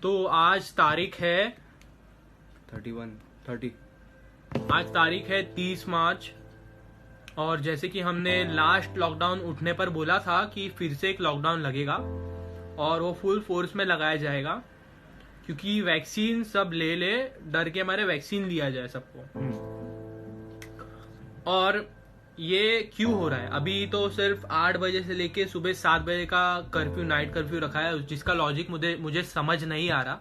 तो आज तारीख है 30 आज तारीख है 30 मार्च। और जैसे कि हमने लास्ट लॉकडाउन उठने पर बोला था कि फिर से एक लॉकडाउन लगेगा और वो फुल फोर्स में लगाया जाएगा, क्योंकि वैक्सीन सब ले डर के मारे वैक्सीन लिया जाए सबको। और ये क्यों हो रहा है? अभी तो सिर्फ 8 बजे से लेके सुबह 7 बजे का कर्फ्यू, नाइट कर्फ्यू रखा है, जिसका लॉजिक मुझे समझ नहीं आ रहा।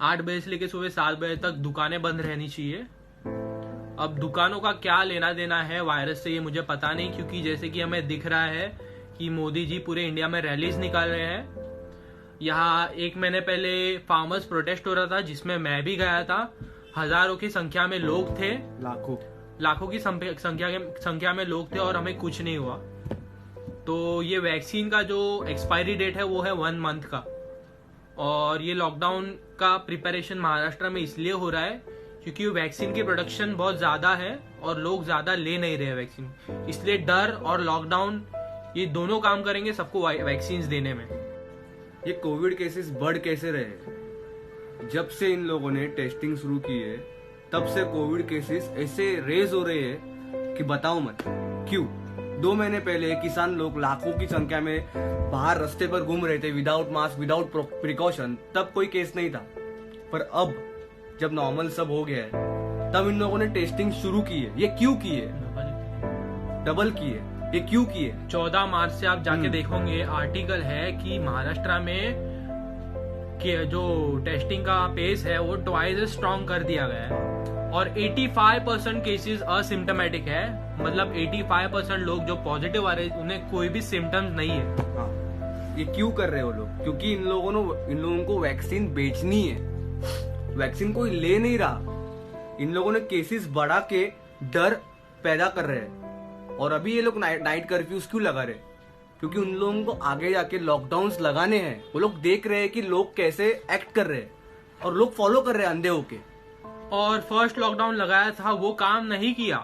8 बजे से लेके सुबह 7 बजे तक दुकानें बंद रहनी चाहिए। अब दुकानों का क्या लेना देना है वायरस से, ये मुझे पता नहीं, क्योंकि जैसे कि हमें दिख रहा है कि मोदी जी पूरे इंडिया में रैलीज निकाल रहे हैं। यहाँ 1 महीने पहले फार्मर्स प्रोटेस्ट हो रहा था, जिसमें मैं भी गया था। हजारों की संख्या में लोग थे, लाखों की संख्या में लोग थे और हमें कुछ नहीं हुआ। तो ये वैक्सीन का जो एक्सपायरी डेट है वो है 1 मंथ का। और ये लॉकडाउन का प्रिपरेशन महाराष्ट्र में इसलिए हो रहा है क्योंकि वैक्सीन की प्रोडक्शन बहुत ज्यादा है और लोग ज्यादा ले नहीं रहे वैक्सीन, इसलिए डर और लॉकडाउन ये दोनों काम करेंगे सबको वैक्सीन देने में। ये कोविड केसेस बढ़ कैसे रहे? जब से इन लोगों ने टेस्टिंग शुरू की है तब से कोविड केसेस ऐसे रेज हो रहे हैं कि बताओ मत। क्यों? 2 महीने पहले किसान लोग लाखों की संख्या में बाहर रास्ते पर घूम रहे थे विदाउट मास्क, विदाउट प्रिकॉशन, तब कोई केस नहीं था। पर अब जब नॉर्मल सब हो गया है तब इन लोगों ने टेस्टिंग शुरू की है। ये क्यों की है? डबल की है। ये क्यों की है? 14 मार्च से आप जाके देखोगे, आर्टिकल है कि महाराष्ट्र में कि जो टेस्टिंग का पेस है वो ट्वाइस स्ट्रॉन्ग कर दिया गया है और 85% केसेस असिम्टोमेटिक है। मतलब 85% लोग जो पॉजिटिव आ रहे हैं उन्हें कोई भी सिम्टम्स नहीं है। हाँ, ये क्यों कर रहे हो लोग? क्योंकि इन लोगों को वैक्सीन बेचनी है। वैक्सीन कोई ले नहीं रहा। इन लोगों ने केसेस बढ़ा के डर पैदा कर रहे हैं। और अभी ये लोग नाइट कर्फ्यूज क्यों लगा रहे? क्योंकि उन लोगों को आगे जाके लॉकडाउन्स लगाने हैं। वो लोग देख रहे हैं कि लोग कैसे एक्ट कर रहे हैं और लोग फॉलो कर रहे हैं अंधे होके। और फर्स्ट लॉकडाउन लगाया था वो काम नहीं किया।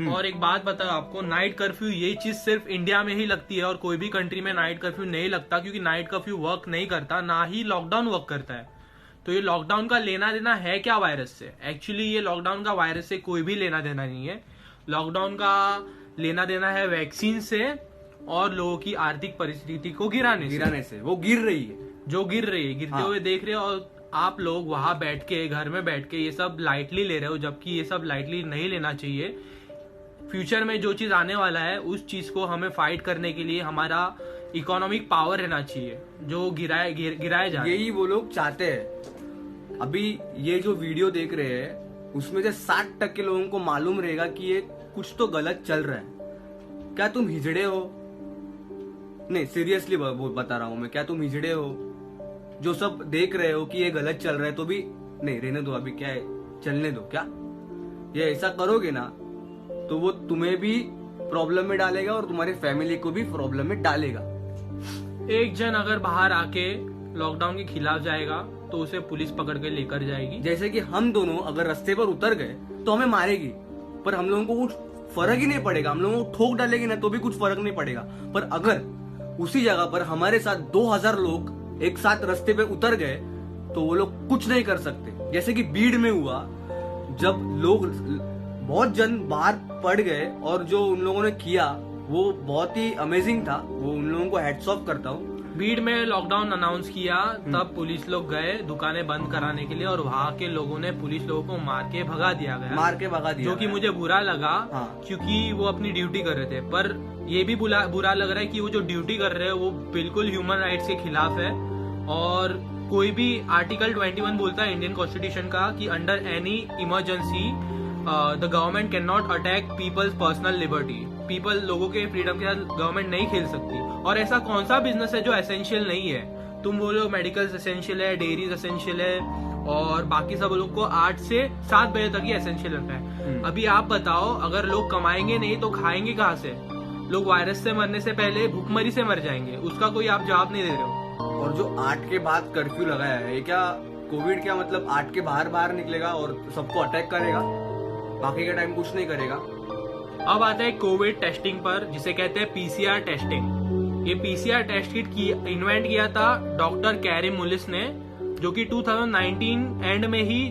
और एक बात बताओ आपको, नाइट कर्फ्यू ये चीज सिर्फ इंडिया में ही लगती है और कोई भी कंट्री में नाइट कर्फ्यू नहीं लगता, क्योंकि नाइट कर्फ्यू वर्क नहीं करता, ना ही लॉकडाउन वर्क करता है। तो ये लॉकडाउन का लेना देना है क्या वायरस से? एक्चुअली ये लॉकडाउन का वायरस से कोई भी लेना देना नहीं है। लॉकडाउन का लेना देना है वैक्सीन से और लोगों की आर्थिक परिस्थिति को गिराने से। वो गिर रही है, जो गिर रही है, गिरते हुए देख रहे हो। और आप लोग वहां बैठ के, घर में बैठ के ये सब लाइटली ले रहे हो, जबकि ये सब लाइटली नहीं लेना चाहिए। फ्यूचर में जो चीज आने वाला है उस चीज को हमें फाइट करने के लिए हमारा इकोनॉमिक पावर रहना चाहिए, जो गिराया जाए। यही वो लोग चाहते हैं। अभी ये जो वीडियो देख रहे हैं उसमें से 60% लोगों को मालूम रहेगा कि ये कुछ तो गलत चल रहा है। क्या तुम हिजड़े हो? नहीं, सीरियसली बता रहा हूं मैं। क्या तुम हिजड़े हो जो सब देख रहे हो कि ये गलत चल रहा है तो भी नहीं, रहने दो, अभी क्या है, चलने दो? क्या ये ऐसा करोगे ना तो वो तुम्हें भी प्रॉब्लम में डालेगा और तुम्हारी फैमिली को भी प्रॉब्लम में डालेगा। एक जन अगर बाहर आके लॉकडाउन के खिलाफ जाएगा तो उसे पुलिस पकड़ के लेकर जाएगी। जैसे कि हम दोनों अगर रास्ते पर उतर गए तो हमें मारेगी, पर हम लोगों को कुछ फर्क ही नहीं पड़ेगा। हम लोगों को ठोक डालेगी ना तो भी कुछ फर्क नहीं पड़ेगा। पर अगर उसी जगह पर हमारे साथ 2000 लोग एक साथ रास्ते पे उतर गए तो वो लोग कुछ नहीं कर सकते। जैसे कि भीड़ में हुआ, जब लोग बहुत जन बाहर पड़ गए और जो उन लोगों ने किया वो बहुत ही अमेजिंग था। वो उन लोगों को हैट्स ऑफ करता हूँ। भीड़ में लॉकडाउन अनाउंस किया तब पुलिस लोग गए दुकानें बंद कराने के लिए और वहाँ के लोगों ने पुलिस लोगों को मार के भगा दिया, जो कि मुझे बुरा लगा। हाँ। क्योंकि वो अपनी ड्यूटी कर रहे थे। पर ये भी बुरा लग रहा है कि वो जो ड्यूटी कर रहे हैं वो बिल्कुल ह्यूमन राइट्स के खिलाफ है। और कोई भी आर्टिकल 21 बोलता है इंडियन कॉन्स्टिट्यूशन का कि under any emergency the government can not attack people's personal liberty. लोगों के फ्रीडम के साथ गवर्नमेंट नहीं खेल सकती। और ऐसा कौन सा बिजनेस है जो एसेंशियल नहीं है? तुम बोलो मेडिकल एसेंशियल है, डेयरीज एसेंशियल है और बाकी सब लोग को 8 से 7 बजे तक ही एसेंशियल रहता है। अभी आप बताओ, अगर लोग कमाएंगे नहीं तो खाएंगे कहाँ से? लोग वायरस से मरने से पहले भूखमरी से मर जाएंगे, उसका कोई आप जवाब नहीं दे रहे हो। और जो 8 के बाद कर्फ्यू लगाया है, क्या कोविड क्या मतलब 8 के बाहर निकलेगा और सबको अटैक करेगा, बाकी का टाइम कुछ नहीं करेगा? अब आता है कोविड टेस्टिंग पर, जिसे कहते हैं पीसीआर टेस्टिंग। ये पीसीआर टेस्ट किट इन्वेंट किया था डॉक्टर कैरी मुलिस ने जो कि 2019 एंड में ही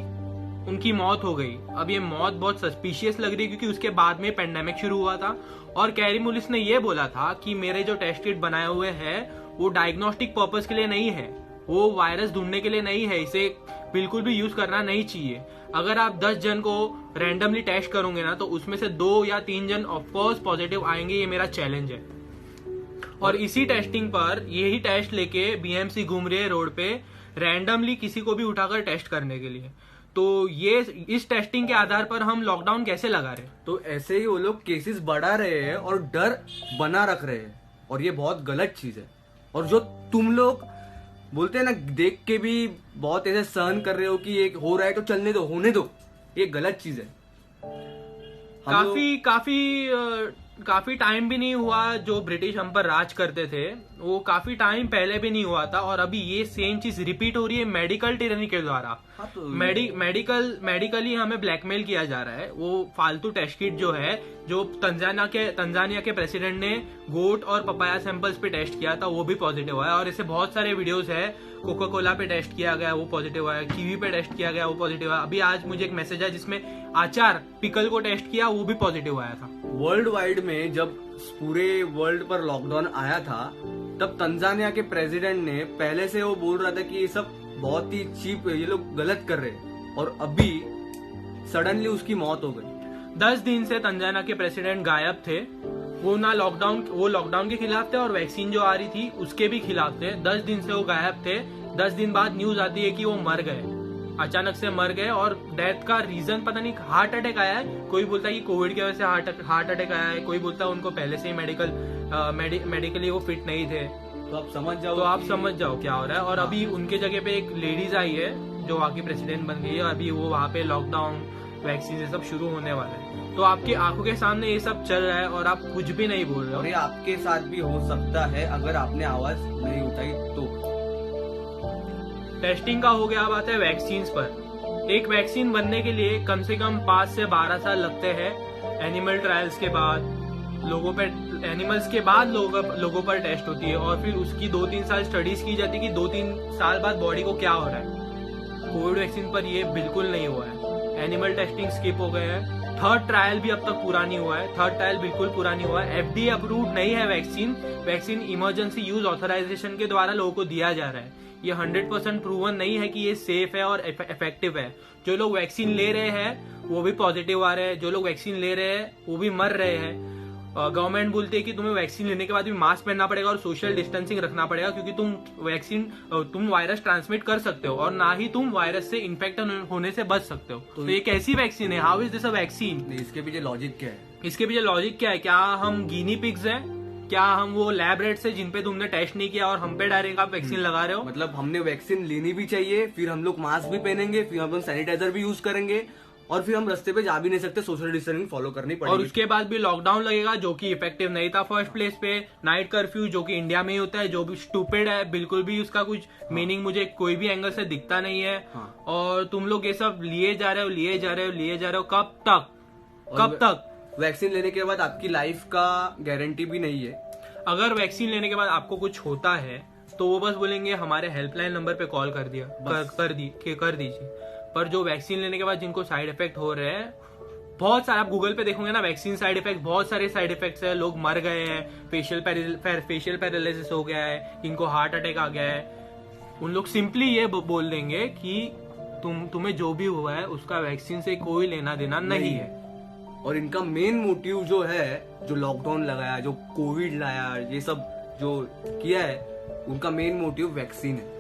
उनकी मौत हो गई। अब ये मौत बहुत सस्पिशियस लग रही है क्योंकि उसके बाद में पेंडेमिक शुरू हुआ था और कैरी मुलिस ने ये बोला था कि मेरे जो टेस्ट किट बनाए हुए हैं वो डायग्नोस्टिक पर्पस के लिए नहीं है, वो वायरस ढूंढने के लिए नहीं है, इसे बिल्कुल भी यूज करना नहीं चाहिए। अगर आप 10 जन को रैंडमली टेस्ट करोगे ना तो उसमें से 2 या 3 जन ऑफकोर्स पॉजिटिव आएंगे, ये मेरा चैलेंज है। और इसी टेस्टिंग पर यही टेस्ट लेके बीएमसी घूम रही है रोड पे रैंडमली किसी को भी उठाकर टेस्ट करने के लिए। तो ये इस टेस्टिंग के आधार पर हम लॉकडाउन कैसे लगा रहे हैं? तो ऐसे ही वो लोग केसेस बढ़ा रहे हैं और डर बना रख रहे हैं और ये बहुत गलत चीज है। और जो तुम लोग बोलते हैं ना, देख के भी बहुत ऐसे सहन कर रहे हो कि ये हो रहा है तो चलने दो, होने दो, ये गलत चीज है। काफी टाइम भी नहीं हुआ जो ब्रिटिश हम पर राज करते थे, वो काफी टाइम पहले भी नहीं हुआ था और अभी ये सेम चीज रिपीट हो रही है मेडिकल टिरनी के द्वारा। तो मेडिकली हमें ब्लैकमेल किया जा रहा है। वो फालतू टेस्ट किट जो है, जो तंजानिया के प्रेसिडेंट ने गोट और पपाया सैंपल्स पे टेस्ट किया था वो भी पॉजिटिव आया और ऐसे बहुत सारे वीडियोस है। कोका कोला पे टेस्ट किया गया वो पॉजिटिव आया, कीवी पे टेस्ट किया गया वो पॉजिटिव आया। अभी आज मुझे एक मैसेज है जिसमें आचार पिकल को टेस्ट किया वो भी पॉजिटिव आया था। वर्ल्ड वाइड में जब पूरे वर्ल्ड पर लॉकडाउन आया था तब तंजानिया के प्रेसिडेंट ने पहले से वो बोल रहा था कि ये सब बहुत ही चीप है, ये लोग गलत कर रहे हैं और अभी सडनली उसकी मौत हो गई। 10 दिन से तंजानिया के प्रेसिडेंट गायब थे। वो लॉकडाउन के खिलाफ थे और वैक्सीन जो आ रही थी उसके भी खिलाफ थे। 10 दिन से वो गायब थे। 10 दिन बाद न्यूज आती है कि वो मर गए, अचानक से मर गए और डेथ का रीजन पता नहीं, हार्ट अटैक आया है। कोई बोलता है कि कोविड की वजह से हार्ट अटैक आया है, कोई बोलता है उनको पहले से ही मेडिकली वो फिट नहीं थे। तो आप समझ जाओ क्या हो रहा है। और अभी उनके जगह पे एक लेडीज आई है जो वहाँ की प्रेसिडेंट बन गई है। अभी वो वहाँ पे लॉकडाउन वैक्सीन ये सब शुरू होने वाला है। तो आपकी आंखों के सामने ये सब चल रहा है और आप कुछ भी नहीं बोल रहे हो। और ये आपके साथ भी हो सकता है अगर आपने आवाज नहीं उठाई तो। टेस्टिंग का हो गया, अब आता है वैक्सीन पर। एक वैक्सीन बनने के लिए कम से कम 5 से 12 साल लगते हैं। एनिमल ट्रायल्स के बाद एनिमल्स के बाद लोगों पर टेस्ट होती है और फिर उसकी 2-3 साल स्टडीज की जाती है कि 2-3 साल बाद बॉडी को क्या हो रहा है। कोविड वैक्सीन पर ये बिल्कुल नहीं हुआ है। एनिमल टेस्टिंग स्किप हो गए हैं। थर्ड ट्रायल भी अब तक पूरा नहीं हुआ है। थर्ड ट्रायल बिल्कुल पूरा नहीं हुआ है। FDA अप्रूव्ड नहीं है वैक्सीन इमरजेंसी यूज ऑथराइजेशन के द्वारा लोगों को दिया जा रहा है। ये 100% प्रूवन नहीं है कि ये सेफ है और इफेक्टिव है। जो लोग वैक्सीन ले रहे हैं वो भी पॉजिटिव आ रहे हैं, जो लोग वैक्सीन ले रहे हैं वो भी मर रहे हैं। गवर्नमेंट बोलती है कि तुम्हें वैक्सीन लेने के बाद भी मास्क पहनना पड़ेगा और सोशल डिस्टेंसिंग रखना पड़ेगा क्योंकि तुम वायरस ट्रांसमिट कर सकते हो और ना ही तुम वायरस से इन्फेक्ट होने से बच सकते हो। तो ये कैसी वैक्सीन है? How is this a vaccine? इसके पीछे लॉजिक क्या है? इसके पीछे लॉजिक क्या है? क्या हम गिनी पिग्स हैं? क्या हम वो लैब रेट से जिन पे तुमने टेस्ट नहीं किया और हम पे डायरेक्ट आप वैक्सीन लगा रहे हो? मतलब हमने वैक्सीन लेनी भी चाहिए, फिर हम लोग मास्क भी पहनेंगे, फिर हम लोग सैनिटाइजर भी यूज करेंगे और फिर हम रास्ते पे जा भी नहीं सकते, सोशल डिस्टेंसिंग फॉलो करनी पड़ेगी। और उसके बाद भी लॉकडाउन लगेगा जो कि इफेक्टिव नहीं था फर्स्ट प्लेस पे। नाइट कर्फ्यू जो कि इंडिया में ही होता है, जो भी स्टूपिड है, बिल्कुल भी उसका कुछ मीनिंग मुझे कोई भी एंगल से दिखता नहीं है। और तुम लोग ये सब लिए जा रहे हो कब तक? वैक्सीन लेने के बाद आपकी लाइफ का गारंटी भी नहीं है। अगर वैक्सीन लेने के बाद आपको कुछ होता है तो वो बस बोलेंगे हमारे हेल्पलाइन नंबर पे कॉल कर दीजिए। पर जो वैक्सीन लेने के बाद जिनको साइड इफेक्ट हो रहे हैं, बहुत सारे, आप गूगल पे देखोगे ना वैक्सीन साइड इफेक्ट, बहुत सारे साइड इफेक्ट्स है। लोग मर गए हैं, फेशियल पैरालिसिस हो गया है, इनको हार्ट अटैक आ गया है। उन लोग सिंपली ये बोल देंगे कि तुम्हें जो भी हुआ है उसका वैक्सीन से कोई लेना देना नहीं है। और इनका मेन मोटिव जो है, जो लॉकडाउन लगाया, जो कोविड लाया, ये सब जो किया है, उनका मेन मोटिव वैक्सीन है।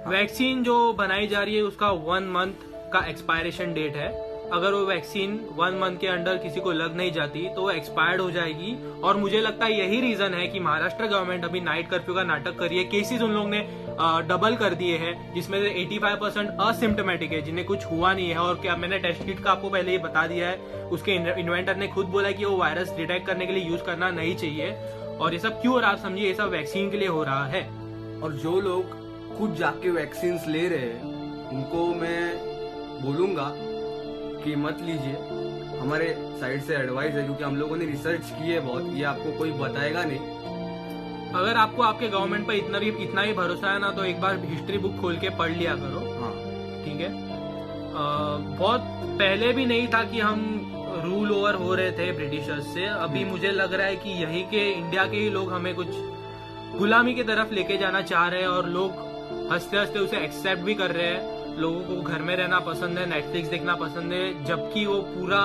वैक्सीन जो बनाई जा रही है उसका 1 मंथ का एक्सपायरेशन डेट है। अगर वो वैक्सीन 1 मंथ के अंदर किसी को लग नहीं जाती तो वो एक्सपायर्ड हो जाएगी। और मुझे लगता है यही रीजन है कि महाराष्ट्र गवर्नमेंट अभी नाइट कर्फ्यू का नाटक कर रही है। केसेस उन लोग ने डबल कर दिए हैं, जिसमें से 85% असिम्टोमेटिक है, जिन्हें कुछ हुआ नहीं है। और क्या मैंने टेस्ट किट का आपको पहले ही बता दिया है, उसके इन्वेंटर ने खुद बोला कि वो वायरस डिटेक्ट करने के लिए यूज करना नहीं चाहिए। और ये सब क्यों हो रहा है आप समझिए, ये सब वैक्सीन के लिए हो रहा है। और जो लोग खुद जाके वैक्सीन ले रहे हैं उनको मैं बोलूंगा कि मत लीजिए। हमारे साइड से एडवाइस है, क्योंकि हम लोगों ने रिसर्च की है बहुत, ये आपको कोई बताएगा नहीं। अगर आपको आपके गवर्नमेंट पर इतना ही भरोसा है ना, तो एक बार हिस्ट्री बुक खोल के पढ़ लिया करो। हाँ ठीक है। बहुत पहले भी नहीं था कि हम रूल ओवर हो रहे थे ब्रिटिशर्स से। अभी मुझे लग रहा है कि यही के इंडिया के ही लोग हमें कुछ गुलामी की तरफ लेके जाना चाह रहे हैं, और लोग हंसते हंसते उसे एक्सेप्ट भी कर रहे हैं। लोगों को घर में रहना पसंद है, नेटफ्लिक्स देखना पसंद है, जबकि वो पूरा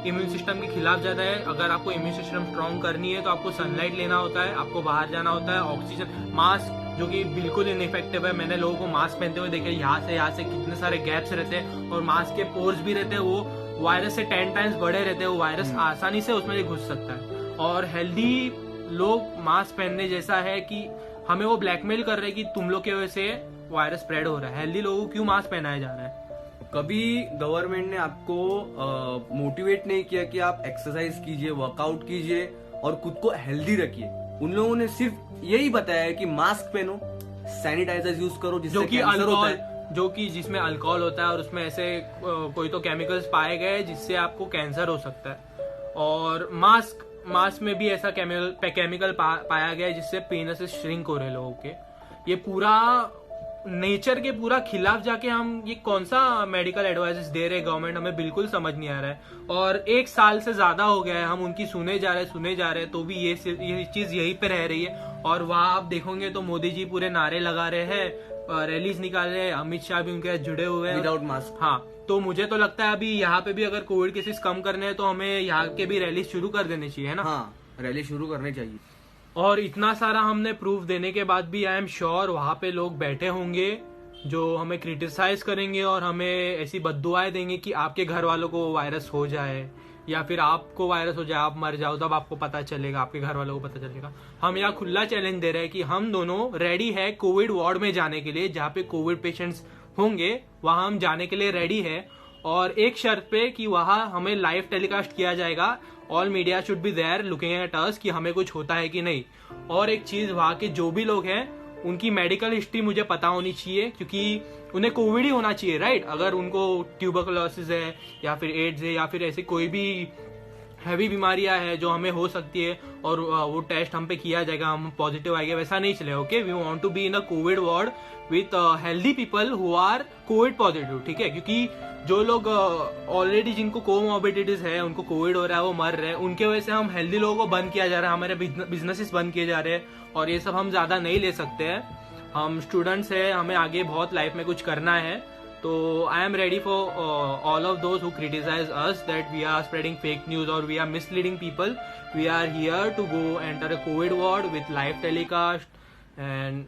इम्यून सिस्टम के खिलाफ जाता है। अगर आपको इम्यून सिस्टम स्ट्रॉन्ग करनी है तो आपको सनलाइट लेना होता है, आपको बाहर जाना होता है, ऑक्सीजन, मास्क जो कि बिल्कुल इनइफेक्टिव है। मैंने लोगों को मास्क पहनते हुए देखे, यहाँ से कितने सारे गैप्स रहते हैं, और मास्क के पोर्स भी रहते हैं, वो वायरस से 10 टाइम्स बड़े रहते हैं। वो वायरस आसानी से उसमें घुस सकता है। और हेल्दी लोग मास्क पहनने जैसा है कि हमें वो ब्लैकमेल कर रहे हैं कि तुम लोग की वजह से वायरस स्प्रेड हो रहा है। हेल्दी लोगों को क्यों मास्क पहनाया जा रहा है? कभी गवर्नमेंट ने आपको मोटिवेट नहीं किया कि आप एक्सरसाइज कीजिए, वर्कआउट कीजिए और खुद को हेल्दी रखिए। उन लोगों ने सिर्फ यही बताया है कि मास्क पहनो, सैनिटाइजर यूज करो, जिससे कैंसर होता है, जो कि जिसमें अल्कोहल होता है, और उसमें ऐसे कोई तो केमिकल्स पाए गए जिससे आपको कैंसर हो सकता है। और मास्क में भी ऐसा केमिकल पाया गया है जिससे पेनिस श्रिंक हो रहे लोगों के। ये पूरा नेचर के पूरा खिलाफ जाके हम ये कौन सा मेडिकल एडवाइस दे रहे हैं गवर्नमेंट, हमें बिल्कुल समझ नहीं आ रहा है। और 1 साल से ज्यादा हो गया है हम उनकी सुने जा रहे हैं, तो भी ये चीज यहीं पे रह रही है। और वहां आप देखोगे तो मोदी जी पूरे नारे लगा रहे हैं, रैलीज निकाल रहे हैं, अमित शाह भी उनके साथ जुड़े हुए हैं विदाउट मास्क। हाँ, तो मुझे तो लगता है अभी यहाँ पे भी अगर कोविड केसेस कम करने हैं तो हमें यहाँ के भी रैली शुरू कर देनी चाहिए, है ना? हाँ, रैली शुरू करनी चाहिए। और इतना सारा हमने प्रूफ देने के बाद भी आई एम श्योर वहां पे लोग बैठे होंगे जो हमें क्रिटिसाइज करेंगे और हमें ऐसी बद्दुआएं देंगे कि आपके घर वालों को वायरस हो जाए, या फिर आपको वायरस हो जाए, आप मर जाओ, तब आपको पता चलेगा, आपके घर वालों को पता चलेगा। हम यहाँ खुला चैलेंज दे रहे हैं कि हम दोनों रेडी है कोविड वार्ड में जाने के लिए, जहाँ पे कोविड पेशेंट्स होंगे वहां हम जाने के लिए रेडी है। और एक शर्त पे कि वहां हमें लाइव टेलीकास्ट किया जाएगा, all media should be there looking at us कि हमें कुछ होता है कि नहीं। और एक चीज, वहां के जो भी लोग हैं उनकी मेडिकल हिस्ट्री मुझे पता होनी चाहिए, क्योंकि उन्हें कोविड ही होना चाहिए, राइट? अगर उनको ट्यूबरकुलोसिस है या फिर एड्स है या फिर ऐसी कोई भी हैवी बीमारियां है जो हमें हो सकती है, और वो टेस्ट हम पे किया जाएगा, हम पॉजिटिव आएगा, वैसा नहीं चले। Okay, we want to be in a Covid ward with healthy people who are covid positive, ठीक है? क्योंकि जो लोग ऑलरेडी जिनको कोमॉर्बिडिटीज है, उनको कोविड हो रहा है, वो मर रहे हैं, उनके वजह से हम हेल्दी लोगों को बंद किया जा रहा है, हमारे बिजनेसेस बंद किए जा रहे हैं, और ये सब हम ज्यादा नहीं ले सकते हैं। हम स्टूडेंट्स हैं, हमें आगे बहुत लाइफ में कुछ करना है। तो I am ready for all of those who criticize us that we are spreading fake news और we are misleading people. We are here to go enter a Covid ward with live telecast and